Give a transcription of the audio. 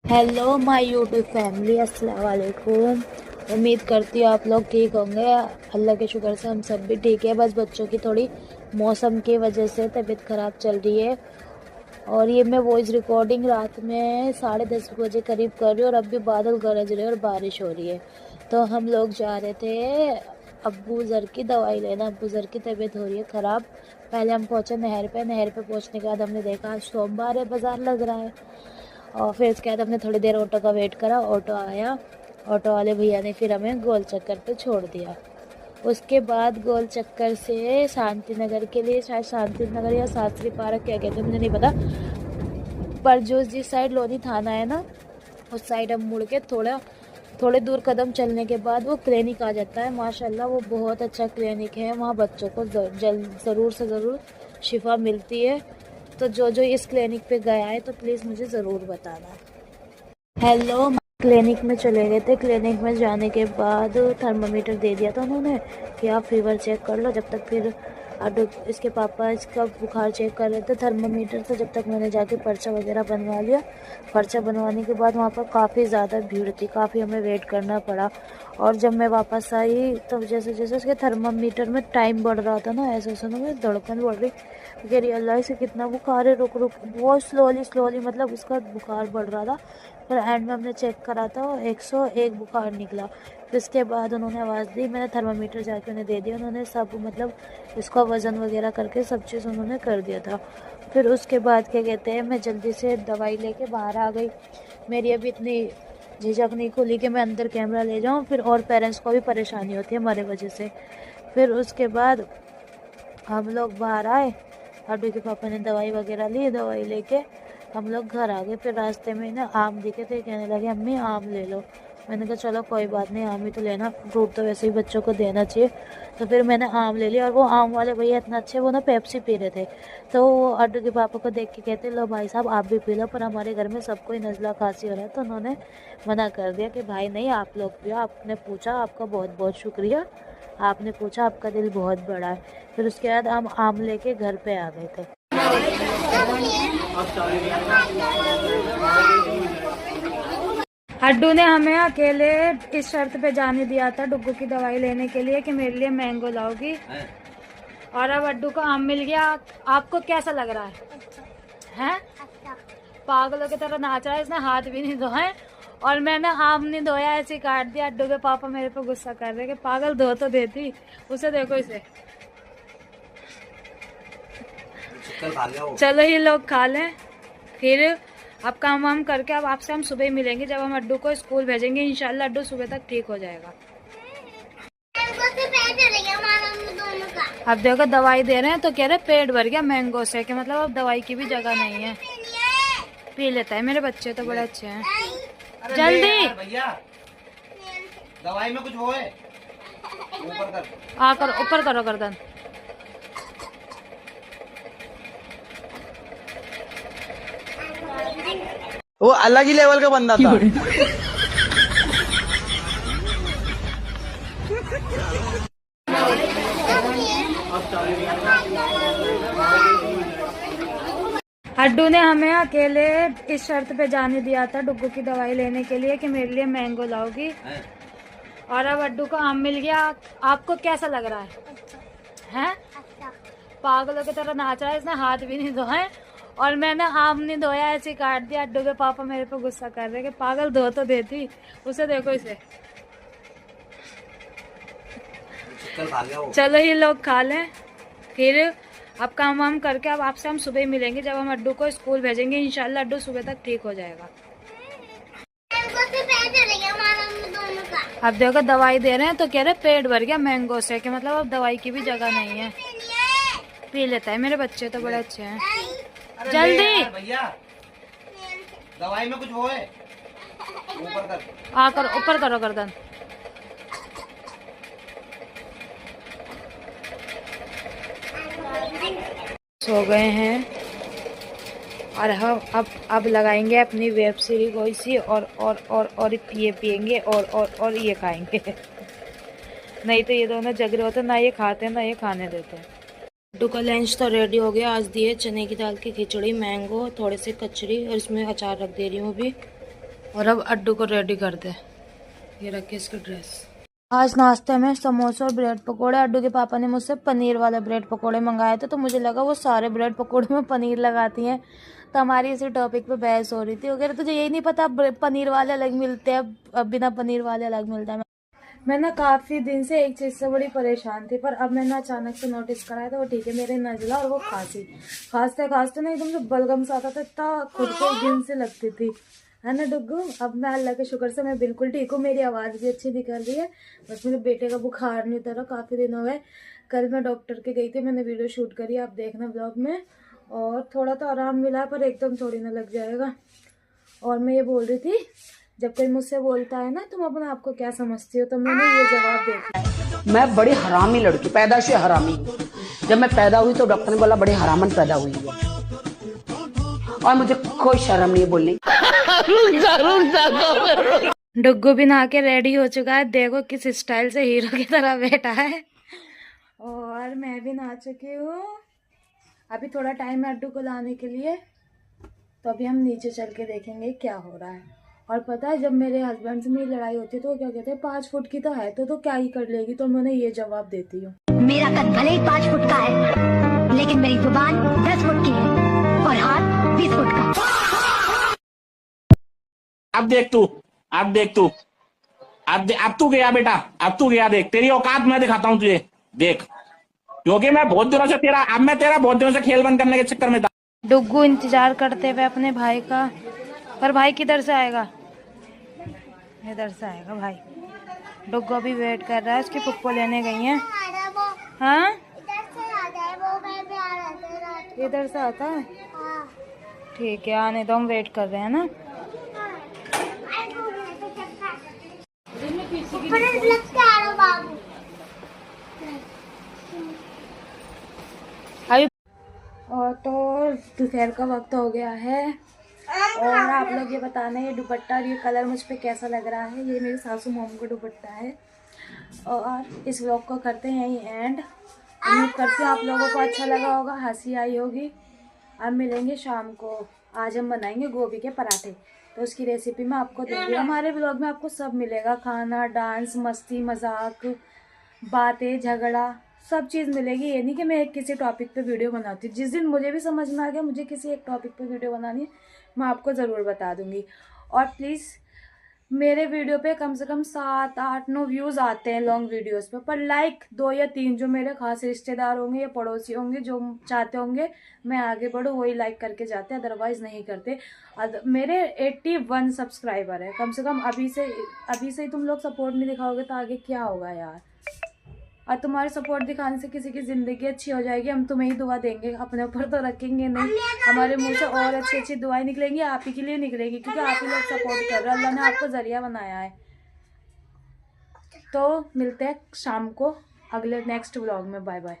Hello my YouTube family, अस्सलाम वालेकुम। उम्मीद करती हूँ आप लोग ठीक होंगे। अल्लाह के शुक्र से हम सब भी ठीक है। बस बच्चों की थोड़ी मौसम की वजह से तबीयत ख़राब चल रही है। और ये मैं वॉइस रिकॉर्डिंग रात में 10:30 बजे करीब कर रही हूँ और अब भी बादल गरज रहे और बारिश हो रही है। तो हम लोग जा रहे थे अब्बू ज़र की दवाई लेना। अब्बू ज़र की तबीयत हो रही है ख़राब। पहले हम पहुँचे नहर पे। नहर पे पहुँचने के बाद हमने देखा आज सोमवार है, बाज़ार लग रहा है। और फिर उसके बाद हमने थोड़ी देर ऑटो का वेट करा। ऑटो आया। ऑटो वाले भैया ने फिर हमें गोल चक्कर पे छोड़ दिया। उसके बाद गोल चक्कर से शांति नगर के लिए, शायद शांति नगर या शास्त्री पार्क क्या कहते हैं मुझे नहीं पता, पर जो जिस साइड लोधी थाना है ना, उस साइड हम मुड़ के थोड़े दूर कदम चलने के बाद वो क्लिनिक आ जाता है। माशाल्लाह वो बहुत अच्छा क्लिनिक है। वहाँ बच्चों को ज़रूर से ज़रूर शिफा मिलती है। तो जो जो इस क्लिनिक पे गया है तो प्लीज़ मुझे ज़रूर बताना। हेलो, क्लिनिक में चले गए थे। क्लिनिक में जाने के बाद थर्मामीटर दे दिया था उन्होंने कि आप फीवर चेक कर लो। जब तक फिर इसके पापा इसका बुखार चेक कर रहे थे थर्मामीटर से, जब तक मैंने जाके पर्चा वगैरह बनवा लिया। पर्चा बनवाने के बाद वहाँ पर काफ़ी ज़्यादा भीड़ थी, काफ़ी हमें वेट करना पड़ा। और जब मैं वापस आई तो जैसे जैसे उसके थर्मामीटर में टाइम बढ़ रहा था ना, ऐसे ऐसे ना मेरी धड़कन बढ़ रही कि रियलाइज़ से कितना बुखार है। रुक रुक बहुत स्लोली मतलब उसका बुखार बढ़ रहा था। फिर एंड में हमने चेक करा था 101 बुखार निकला। फिर इसके बाद उन्होंने आवाज़ दी, मैंने थर्मामीटर जाके उन्हें दे दिया। उन्होंने सब मतलब इसका वज़न वगैरह करके सब चीज़ उन्होंने कर दिया था। फिर उसके बाद क्या कहते हैं, मैं जल्दी से दवाई लेके बाहर आ गई। मेरी अभी इतनी झिझक नहीं खुली कि मैं अंदर कैमरा ले जाऊँ, फिर और पेरेंट्स को भी परेशानी होती है हमारे वजह से। फिर उसके बाद हम लोग बाहर आए। अड्डू के पापा ने दवाई वगैरह ली। दवाई लेके हम लोग घर आ गए। फिर रास्ते में ना आम दिखे थे, कहने लगे अम्मी आम ले लो। मैंने कहा चलो कोई बात नहीं, आम ही तो लेना, फ्रूट तो वैसे ही बच्चों को देना चाहिए। तो फिर मैंने आम ले लिया। और वो आम वाले भैया इतना अच्छे, वो ना पेप्सी पी रहे थे। तो वो अड्डू के पापा को देख के कहते लो भाई साहब आप भी पी लो, पर हमारे घर में सबको ही नज़ला खांसी हो रहा है। तो उन्होंने मना कर दिया कि भाई नहीं, आप लोग पियो। आपने पूछा, आपका बहुत बहुत शुक्रिया, आपने पूछा, आपका दिल बहुत बड़ा है। फिर उसके बाद हम आम लेके घर पे आ गए थे। अड्डू ने हमें अकेले इस शर्त पे जाने दिया था डुग्गू की दवाई लेने के लिए कि मेरे लिए मैंगो लाओगी। और अब अड्डू को आम मिल गया। आपको कैसा लग रहा है? हैं? पागलों की तरह नाच रहा है, इसने हाथ भी नहीं धोए। और मैंने आम नहीं धोया, ऐसे काट दिया। अड्डू के पापा मेरे पे गुस्सा कर रहे कि पागल धो तो देती। उसे देखो इसे। चलो ये लोग खा लें, फिर अब काम वाम करके अब आपसे हम सुबह ही मिलेंगे जब हम अड्डू को स्कूल भेजेंगे। इंशाल्लाह अड्डू सुबह तक ठीक हो जाएगा। अब देखो दवाई दे रहे हैं तो कह रहे पेट भर गया मैंगो से, कि मतलब अब दवाई की भी जगह नहीं है। पी लेता है, मेरे बच्चे तो बड़े अच्छे हैं। जल्दी दवाई में कुछ वो है, ऊपर करो गर्दन। वो अलग ही लेवल का बंदा था। अड्डू ने हमें अकेले इस शर्त पे जाने दिया था डुग्गू की दवाई लेने के लिए कि मेरे लिए मैंगो लाओगी। और अब अड्डू को आम मिल गया। आपको कैसा लग रहा है? हैं? पागलों की तरह नाच रहा है, इसने हाथ भी नहीं धोए। और मैंने आम नहीं धोया, ऐसे काट दिया। अड्डू के पापा मेरे पे गुस्सा कर रहे कि पागल धो तो देती। उसे देखो इसे। चलो ये लोग खा लें, फिर अब काम वाम करके अब आपसे हम सुबह ही मिलेंगे जब हम अड्डू को स्कूल भेजेंगे। इंशाल्लाह अड्डू सुबह तक ठीक हो जाएगा। अब देखो दवाई दे रहे हैं तो कह रहे पेट भर गया मैंगो से, कि मतलब अब दवाई की भी जगह नहीं है। पी लेता है, मेरे बच्चे तो बड़े अच्छे हैं। जल्दी भैया दवाई में कुछ वो है, ऊपर करो गर्दन। सो गए हैं और हम अब लगाएंगे अपनी वेब सीरीज कोई सी, और ये पियेंगे और ये खाएंगे। नहीं तो ये दोनों जग रहे होते, ना ये खाते ना ये खाने देते। अड्डू का लंच तो रेडी हो गया। आज दिए चने की दाल की खिचड़ी, मैंगो, थोड़े से कचरी, और इसमें अचार रख दे रही हूँ अभी। और अब अड्डू को रेडी कर दे। ये रखी इसकी ड्रेस। आज नाश्ते में समोसे और ब्रेड पकोड़े। अड्डू के पापा ने मुझसे पनीर वाले ब्रेड पकोड़े मंगाए थे, तो मुझे लगा वो सारे ब्रेड पकोड़े में पनीर लगाती हैं। तो हमारी इसी टॉपिक पे बहस हो रही थी। वगैरह तुझे यही नहीं पता पनीर वाले अलग मिलते हैं, अब बिना पनीर वाले अलग मिलता है। मैं ना काफ़ी दिन से एक चीज़ से बड़ी परेशान थी, पर अब मैंने अचानक से नोटिस करा है तो वो ठीक है। मेरे नज़ला और वो खांसते खांसते ना एकदम से बलगम सा आता था, इतना खुद को गिन से लगती थी, है ना डुग्गू। अब मैं अल्लाह के शुक्र से मैं बिल्कुल ठीक हूँ, मेरी आवाज़ भी अच्छी निकल रही है। बस मेरे बेटे का बुखार नहीं उतरा, काफ़ी दिन हो गए। कल मैं डॉक्टर के गई थी, मैंने वीडियो शूट करी, आप देखना ब्लॉग में। और थोड़ा तो आराम मिला, पर एकदम थोड़ी ना लग जाएगा। और मैं ये बोल रही थी, जब कोई मुझसे बोलता है ना तुम अपने आप को क्या समझती हो, तो मैंने ये जवाब दिया, मैं बड़ी हरामी लड़की, पैदा से हरामी। जब मैं पैदा हुई तो डॉक्टर ने बोला बड़ी हरामन पैदा हुई है, और मुझे कोई शर्म नहीं है बोलने। डुग्गू भी नहा के रेडी हो चुका है, देखो किस स्टाइल से हीरो की तरह बैठा है। और मैं भी नहा चुकी हूँ। अभी थोड़ा टाइम है अड्डू को लाने के लिए, तो अभी हम नीचे चल के देखेंगे क्या हो रहा है। और पता है, जब मेरे हस्बैंड से मेरी लड़ाई होती है तो वो क्या कहते हैं, 5 फुट की तो है तो क्या ही कर लेगी, तो मैं ये जवाब देती हूँ, मेरा कद भले ही 5 फुट का है, लेकिन मेरी जुबान 10 फुट की है और हाथ 20 फुट का। अब देख तू, अब देख तू, अब तू गया बेटा, अब तू गया। देख तेरी औकात मैं दिखाता हूँ तुझे, देख। क्योंकि मैं बहुत दिनों से तेरा बहुत दिनों से खेल बंद करने के चक्कर में था। डुग्गू इंतजार करते हुए अपने भाई का, पर भाई किधर से आएगा, इधर से आएगा भाई। डुग्गू अभी वेट कर रहा है, उसकी पुप्पो लेने गई हैं। हाँ इधर से आता है, ठीक है आने दो, हम वेट कर रहे हैं ना। अभी और तो दोपहर का वक्त हो गया है, और आप लोग ये बताना ये दुपट्टा और ये कलर मुझ पे कैसा लग रहा है। ये मेरी सासू मॉम का दुपट्टा है। और इस व्लॉग को करते हैं यहीं एंड। उम्मीद करती हूँ आप लोगों को अच्छा लगा होगा, हंसी आई होगी। अब मिलेंगे शाम को। आज हम बनाएंगे गोभी के पराठे, तो उसकी रेसिपी मैं आपको दूँगी। हमारे व्लॉग में आपको सब मिलेगा, खाना, डांस, मस्ती, मजाक, बातें, झगड़ा, सब चीज़ मिलेगी। ये नहीं कि मैं एक किसी टॉपिक पे वीडियो बनाती हूँ। जिस दिन मुझे भी समझ में आ गया मुझे किसी एक टॉपिक पे वीडियो बनानी है, मैं आपको ज़रूर बता दूँगी। और प्लीज़ मेरे वीडियो पे कम से कम 7, 8, 9 व्यूज़ आते हैं लॉन्ग वीडियोस पे, पर लाइक 2 या 3 जो मेरे खास रिश्तेदार होंगे या पड़ोसी होंगे जो चाहते होंगे मैं आगे बढ़ूँ, वही लाइक करके जाते हैं, अदरवाइज़ नहीं करते। मेरे 81 सब्सक्राइबर है कम से कम। अभी से ही तुम लोग सपोर्ट नहीं दिखाओगे तो आगे क्या होगा यार। और तुम्हारे सपोर्ट दिखाने से किसी की ज़िंदगी अच्छी हो जाएगी। हम तुम्हें ही दुआ देंगे, अपने ऊपर तो रखेंगे नहीं। हमारे मुंह से और अच्छी अच्छी दुआएं निकलेंगी, आप ही के लिए निकलेगी, क्योंकि आप ही लोग सपोर्ट कर रहे हो। अल्लाह ने आपको ज़रिया बनाया है। तो मिलते हैं शाम को अगले नेक्स्ट व्लॉग में। Bye bye.